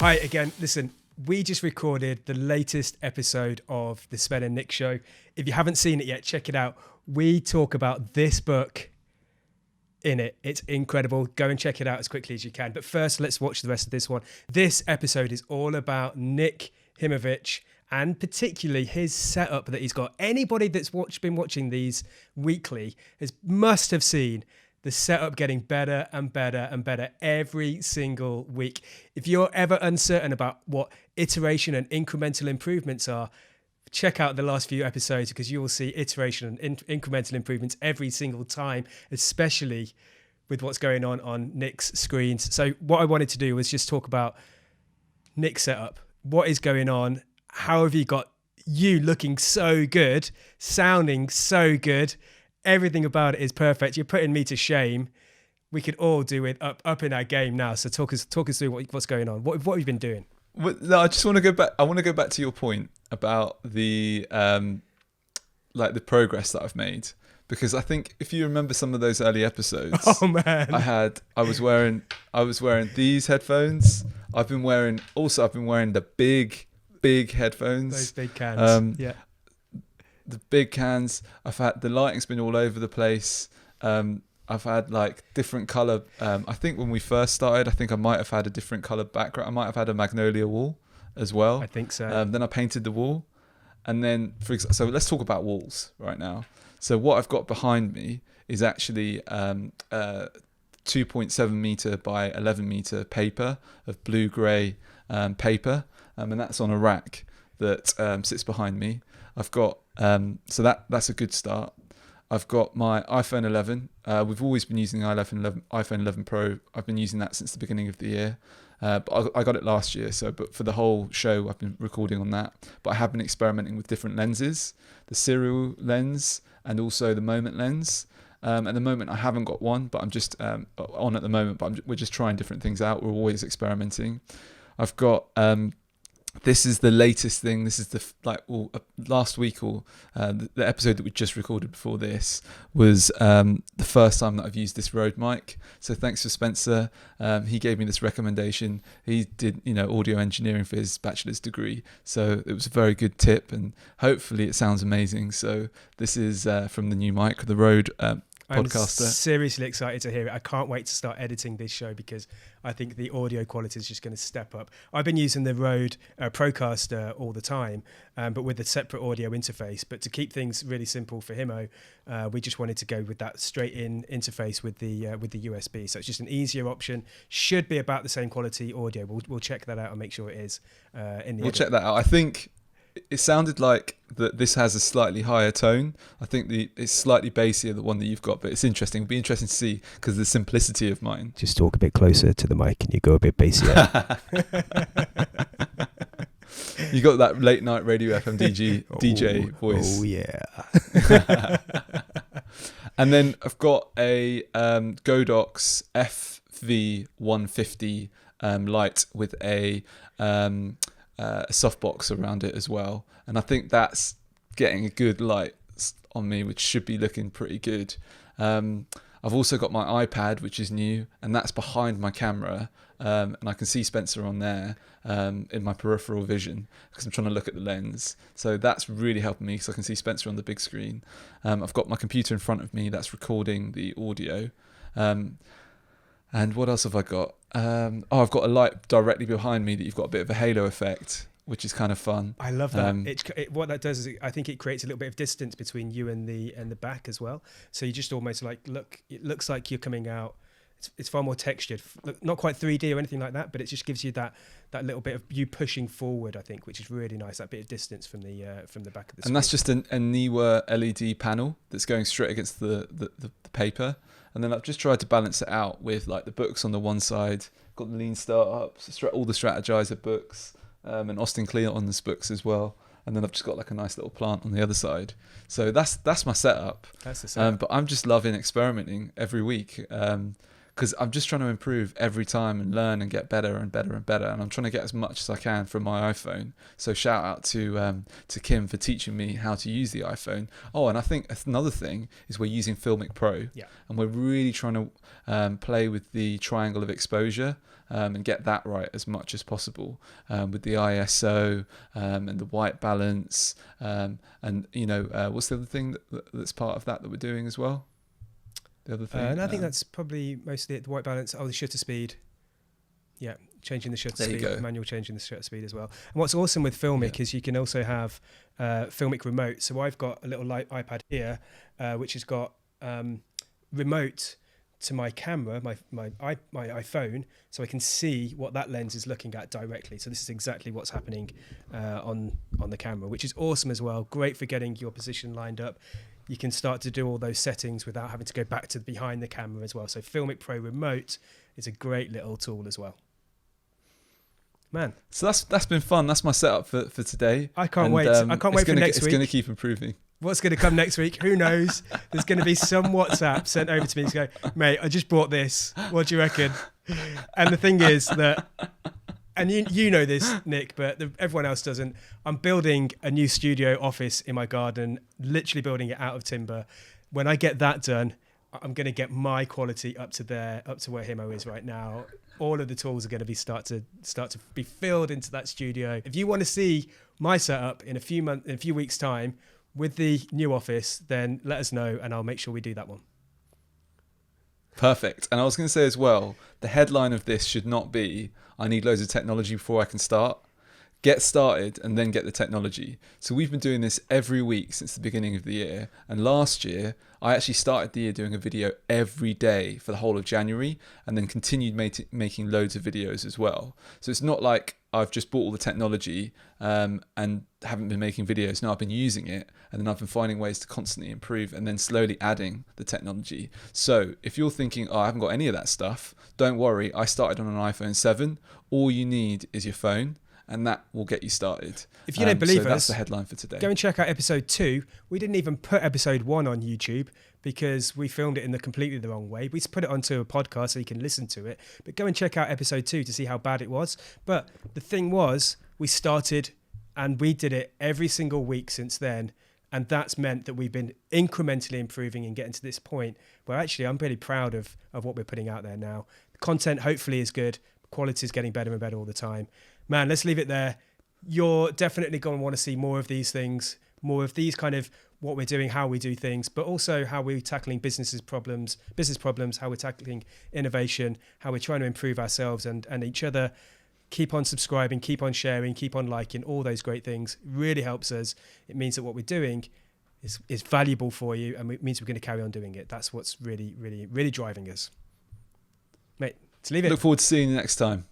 Hi again. Listen, we just recorded the latest episode of the Sven and Nick show. If you haven't seen it yet, check it out. We talk about this book in it. It's incredible. Go and check it out as quickly as you can. But first, let's watch the rest of this one. This episode is all about Nick Himovich and particularly his setup that he's got. Anybody that's been watching these weekly must have seen the setup getting better and better and better every single week. If you're ever uncertain about what iteration and incremental improvements are, check out the last few episodes because you will see iteration and incremental improvements every single time, especially with what's going on Nick's screens. So what I wanted to do was just talk about Nick's setup. What is going on? How have you got you looking so good, sounding so good? Everything about it is perfect. You're putting me to shame. We could all do with up in our game now. So talk us through what's going on. What have you been doing? Well, no, I just want to go back. I want to go back to your point about the the progress that I've made, because I think if you remember some of those early episodes, oh man, I was wearing these headphones. I've been wearing the big headphones. Those big cans. Yeah. The big cans. I've had the lighting's been all over the place. I've had like different color. I think when we first started, I think I might have had a different color background. I might have had a magnolia wall as well. I think so. Then I painted the wall, and then so let's talk about walls right now. So what I've got behind me is actually 2.7 meter by 11 meter paper of blue-gray paper, and that's on a rack that sits behind me. I've got so that's a good start. I've got my iPhone 11. We've always been using the iPhone 11 Pro. I've been using that since the beginning of the year. But I got it last year, but for the whole show, I've been recording on that. But I have been experimenting with different lenses, the serial lens and also the moment lens. At the moment, I haven't got one, but I'm just on at the moment. But we're just trying different things out. We're always experimenting. I've got this is the latest thing. This is last week or the episode that we just recorded before this was the first time that I've used this Rode mic. So thanks to Spencer. He gave me this recommendation. He did audio engineering for his bachelor's degree. So it was a very good tip, and hopefully it sounds amazing. So this is from the new mic, the Rode podcaster. I'm seriously excited to hear it. I can't wait to start editing this show because I think the audio quality is just going to step up. I've been using the Rode Procaster all the time, but with a separate audio interface. But to keep things really simple for Himo, we just wanted to go with that straight-in interface with the USB. So it's just an easier option. Should be about the same quality audio. We'll check that out and make sure it is. We'll check that out. I think it sounded like that this has a slightly higher tone. I think it's slightly bassier, the one that you've got, but it's interesting. It'll be interesting to see because of the simplicity of mine. Just talk a bit closer to the mic and you go a bit bassier. You got that late night radio FM DJ voice. Oh yeah. And then I've got a Godox FV150 light with a softbox around it as well, and I think that's getting a good light on me, which should be looking pretty good. I've also got my iPad, which is new, and that's behind my camera, and I can see Spencer on there in my peripheral vision because I'm trying to look at the lens. So that's really helping me because I can see Spencer on the big screen. I've got my computer in front of me that's recording the audio. And what else have I got? I've got a light directly behind me that you've got a bit of a halo effect, which is kind of fun. I love that. What that does is I think it creates a little bit of distance between you and the back as well. So you just almost it looks like you're coming out. It's far more textured, not quite 3D or anything like that, but it just gives you that little bit of you pushing forward, I think, which is really nice. That bit of distance from the back of the screen. And that's just a Niwa LED panel that's going straight against the paper. And then I've just tried to balance it out with like the books on the one side, got the Lean Startups, all the Strategizer books, and Austin Kleon's books as well. And then I've just got like a nice little plant on the other side. So that's my setup. That's the setup. But I'm just loving experimenting every week. because I'm just trying to improve every time and learn and get better and better and better. And I'm trying to get as much as I can from my iPhone. So shout out to Kim for teaching me how to use the iPhone. Oh, and I think another thing is we're using Filmic Pro. Yeah. And we're really trying to play with the triangle of exposure and get that right as much as possible with the ISO and the white balance. And, what's the other thing that's part of that we're doing as well? The other thing, and I think that's probably mostly it, the white balance. Oh, the shutter speed. Yeah, changing the shutter speed, manual changing the shutter speed as well. And what's awesome with Filmic is you can also have Filmic Remote. So I've got a little iPad here, which has got remote to my camera, my iPhone, so I can see what that lens is looking at directly. So this is exactly what's happening on the camera, which is awesome as well. Great for getting your position lined up. You can start to do all those settings without having to go back to behind the camera as well. So Filmic Pro Remote is a great little tool as well. Man. So that's been fun. That's my setup for today. I can't wait. I can't wait for next week. It's going to keep improving. What's going to come next week? Who knows? There's going to be some WhatsApp sent over to me to go, mate, I just bought this. What do you reckon? And the thing is that, and you know this, Nick, but everyone else doesn't. I'm building a new studio office in my garden, literally building it out of timber. When I get that done, I'm going to get my quality up to where Himo is right now. All of the tools are going to be start to be filled into that studio. If you want to see my setup in a few weeks' time with the new office, then let us know and I'll make sure we do that one. Perfect. And I was going to say as well, the headline of this should not be, I need loads of technology before I can start. Get started and then get the technology. So we've been doing this every week since the beginning of the year. And last year, I actually started the year doing a video every day for the whole of January and then continued making loads of videos as well. So it's not like I've just bought all the technology and haven't been making videos. No, I've been using it and then I've been finding ways to constantly improve and then slowly adding the technology. So if you're thinking, oh, I haven't got any of that stuff, don't worry. I started on an iPhone 7. All you need is your phone. And that will get you started. If you don't believe us, that's the headline for today. Go and check out episode 2. We didn't even put episode 1 on YouTube because we filmed it in completely the wrong way. We put it onto a podcast so you can listen to it. But go and check out episode 2 to see how bad it was. But the thing was, we started and we did it every single week since then. And that's meant that we've been incrementally improving and getting to this point where actually I'm pretty proud of what we're putting out there now. The content hopefully is good. Quality is getting better and better all the time. Man, let's leave it there. You're definitely going to want to see more of these things, more of these kind of what we're doing, how we do things, but also how we're tackling business problems, how we're tackling innovation, how we're trying to improve ourselves and each other. Keep on subscribing, keep on sharing, keep on liking, all those great things. It really helps us. It means that what we're doing is valuable for you and it means we're going to carry on doing it. That's what's really, really, really driving us. Mate, let's leave it. Look forward to seeing you next time.